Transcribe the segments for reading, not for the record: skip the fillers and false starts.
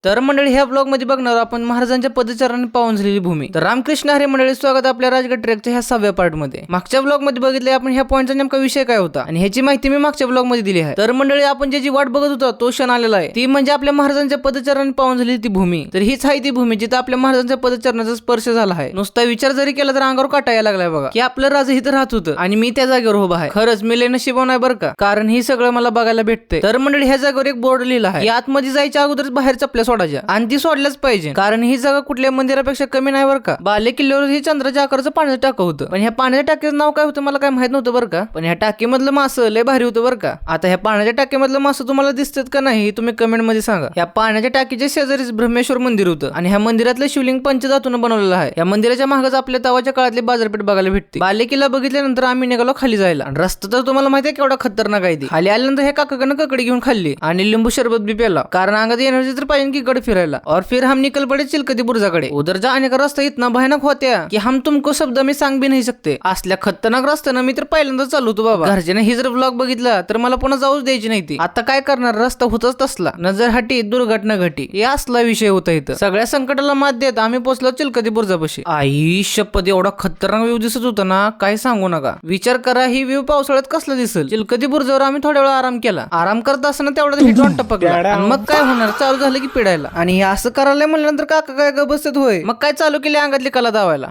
तर मंडळी ह्या ब्लॉग मध्ये बघणार आपण महाराजांच्या पदचाराने पावन झालेली भूमी। तर रामकृष्ण हरी मंडळी, स्वागत आपल्या राजगड ट्रेकच्या ह्या 6व्या पार्ट मध्ये। मागच्या ब्लॉग मध्ये बघितले आपण ह्या पॉइंटचा नेमका विषय काय होता आणि ह्याची माहिती मी मागच्या ब्लॉग मध्ये दिली आहे। तर मंडळी आपण जी वाट बघत होतो तो क्षण आलेला आहे, ती म्हणजे आपल्या महाराजांच्या पदचाराने पावन झालेली ती भूमी। तर हीच आहे ती भूमी जिथे आपल्या महाराजांच्या पदचरणाचा स्पर्श झाला आहे। नुसता विचार जरी केला तर अंगावर काटा यायला लागलाय बघा, की आपलं राजा इथं राहत होतं आणि मी त्या जागेवर उभा आहे। खरंच मी लय नशिबवान आहे बरं का, कारण ही सगळं मला बघायला भेटते। तर मंडळी ह्या जागेवर एक बोर्ड लिहिला आहे की आतमध्ये जायच्या अगोदर बाहेर चपल्या सोडायच्या आणि ती सोडल्याच पाहिजे, कारण ही जागा कुठल्या मंदिरापेक्षा कमी नाही बरं का। बाले किल्ल्यावर ही चंद्राच्या आकाराचं पाण्याचं टाकं होतं, पण ह्या पाण्याच्या टाकीचं नाव काय होतं मला काय माहित नव्हतं बरं का। पण ह्या टाकीमधलं मासं लय भारी होतं बरं का। आता ह्या पाण्याच्या टाकीमधलं मासं तुम्हाला दिसतात का नाही तुम्ही कमेंट मध्ये सांगा। ह्या पाण्याच्या टाकीच्या शेजारीच ब्रह्मेश्वर मंदिर होतं आणि ह्या मंदिरातलं शिवलिंग पंचधातून बनवलेलं आहे। या मंदिराच्या मागच आपल्या तवाच्या काळातली बाजारपेठ बघायला भेटते। बाले किल्ला बघितल्यानंतर आम्ही निघालो खाली जायला आणि रस्ता तर तुम्हाला माहिती आहे केवढा खतरनाक आहे। खाली आल्यानंतर हे काकाकडनं ककडी घेऊन खाल्ली आणि लिंबू सरबत भी प्याला, कारण अंगात एनर्जी तर पाहिजे की गड फिरायला। और फिर हम निकल पड़े चिलकती बुर्जाकडे। उधर जाने का रास्ता इतना भयानक होत्या की हम तुमको शब्द में सांग भी नहीं सकते। असल्या खतरनाक रस्त्यानं मी तर पहिल्यांदा चालू होतो बाबा। घरच्याने ही जर व्लॉग बघितला तर मला पुन्हा जाऊच द्यायची नाही ती। आता काय करणार, रस्ता होतच तसला, नजर हटी दुर्घटना घटी, या असला विषय होता इथं। सगळ्या संकटाला मात देत आम्ही पोहोचलो चिलकती बुर्जापाशी। आई शपथ एवढा खतरनाक व्ह्यू दिसत होता ना, काय सांगू नका। विचार करा ही व्ह्यू पावसाळ्यात कसला दिसेल। चिलकती बुर्जावर आम्ही थोड्या वेळ आराम केला। आराम करत असताना तेवढ्यात ही ड्रोन टपकला आणि मग काय होणार, चालू झालं की पिडायला। आणि हे असं करायला म्हणल्यानंतर काका काय ग बसत होय, मग काय चालू केली अंगातली कला दावायला।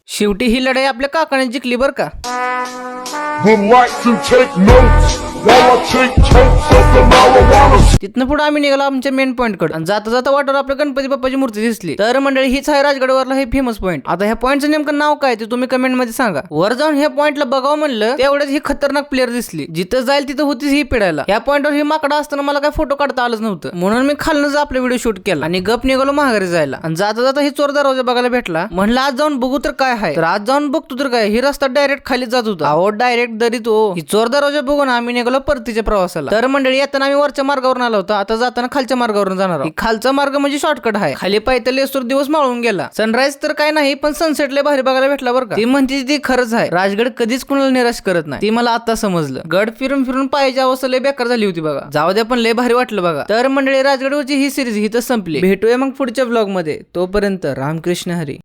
शेवटी ही लढाई आपल्या काकाने जिंकली बर का। तिथनं पुढे आम्ही निघालो आमच्या मेन पॉइंट कडे आणि जाता जाता वाटेवर आपल्या गणपती बाप्पाची मूर्ती दिसली। तर मंडळी हीच आहे राजगडवरला हे फेमस पॉइंट। आता ह्या पॉइंटचं नेमकं नाव काय ते तुम्ही कमेंट मध्ये सांगा। वर जाऊन ह्या पॉइंटला बघावं म्हणलं तेवढ्याच ही खतरनाक प्लेअर दिसली, जिथं जाईल तिथं होतीच ही पिडायला। ह्या पॉइंटवर ही माकडा असताना मला काय फोटो काढता आलंच नव्हतं, म्हणून मी खालनच आपला व्हिडिओ शूट केला आणि गप निघालो माघारी जायला। आणि जाता जाता ही चोर दरवाजा बघायला भेटला, म्हणलं आज जाऊन बघू तर काय आहे। तर आज जाऊन बघतो तर काय, ही रस्ता डायरेक्ट खाली जात होता, अहो डायरेक्ट दरीत हो। ही चोर दरवाजा बघून आम्ही निघालो परतीच्या प्रवासाला। तर मंडळी येताना आम्ही वरच्या मार्गावरून आलो होतो, आता जाताना खालच्या मार्गावरून जाणार आहोत। खालचा मार्ग म्हणजे शॉर्टकट आहे, खाली पायथ्याला येस्तोर दिवस माळून गेला। सनराईज तर काय नाही, पण सनसेट लय भारी बघायला भेटला बरं का। ती म्हणते ती खरंच आहे, राजगड कधीच कुणाला निराश करत नाही, ती मला आता समजलं। गड फिरून फिरून पायाची अवस्था लय बेकार झाली होती बघा, जाऊ द्या पण लय भारी वाटलं बघा। तर मंडळी राजगडवरची ही सिरीज इथं संपली, भेटूया मग पुढच्या ब्लॉग मध्ये, तोपर्यंत रामकृष्ण हरी।